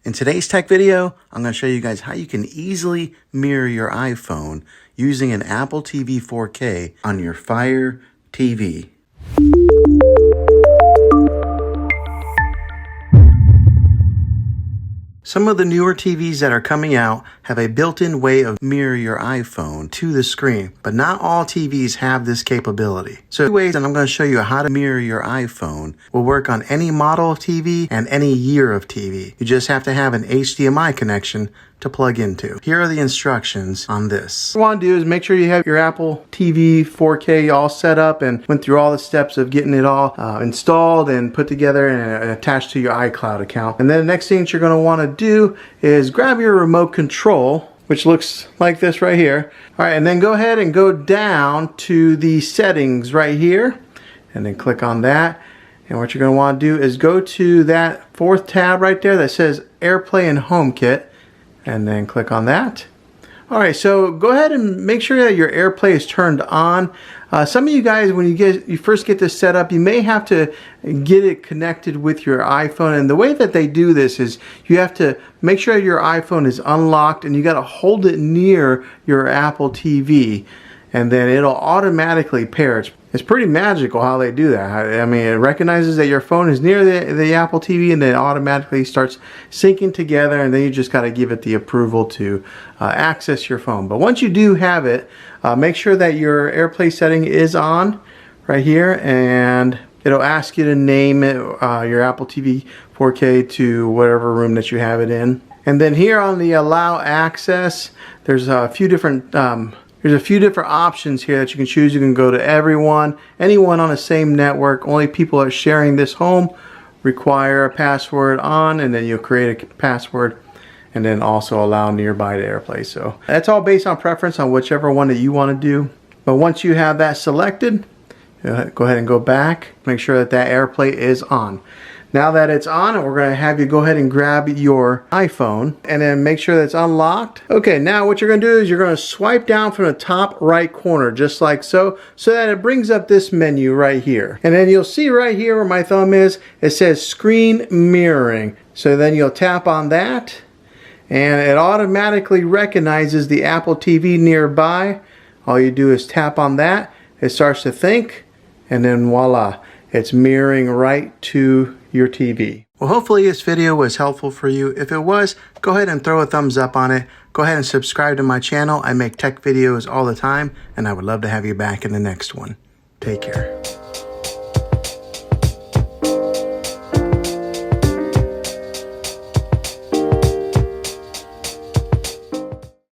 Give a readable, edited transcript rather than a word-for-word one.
In today's tech video, I'm going to show you guys how you can easily mirror your iPhone using an Apple TV 4K on your Fire TV. Some of the newer TVs that are coming out have a built-in way of mirror your iPhone to the screen, but not all TVs have this capability. So 2 ways that I'm going to show you how to mirror your iPhone will work on any model of TV and any year of TV. You just have to have an HDMI connection to plug into. Here are the instructions on this. What you want to do is make sure you have your Apple TV 4K all set up and went through all the steps of getting it all installed and put together and attached to your iCloud account. And then the next thing that you're going to want to do is grab your remote control, which looks like this right here. All right, and then go ahead and go down to the settings right here and then click on that. And what you're going to want to do is go to that 4th tab right there that says AirPlay and HomeKit, and then click on that. Alright, so go ahead and make sure that your AirPlay is turned on. Some of you guys, when you first get this set up, you may have to get it connected with your iPhone. And the way that they do this is you have to make sure your iPhone is unlocked and you got to hold it near your Apple TV, and then it'll automatically pair. It's pretty magical how they do that. I mean, it recognizes that your phone is near the Apple TV and then automatically starts syncing together, and then you just got to give it the approval to access your phone. But once you do have it, make sure that your AirPlay setting is on right here, and it'll ask you to name it your Apple TV 4K to whatever room that you have it in. And then here on the Allow Access, there's a few different options here that you can choose. You can go to everyone, anyone on the same network. Only people that are sharing this home require a password on, and then you'll create a password, and then also allow nearby to AirPlay. So that's all based on preference on whichever one that you want to do. But once you have that selected, go ahead and go back. Make sure that that AirPlay is on. Now that it's on, we're going to have you go ahead and grab your iPhone and then make sure that it's unlocked. Okay, now what you're going to do is you're going to swipe down from the top right corner, just like so, so that it brings up this menu right here. And then you'll see right here where my thumb is, it says screen mirroring. So then you'll tap on that, and it automatically recognizes the Apple TV nearby. All you do is tap on that, it starts to think, and then voila, it's mirroring right to your TV. Well, hopefully this video was helpful for you. If it was, go ahead and throw a thumbs up on it. Go ahead and subscribe to my channel. I make tech videos all the time, and I would love to have you back in the next one. Take care.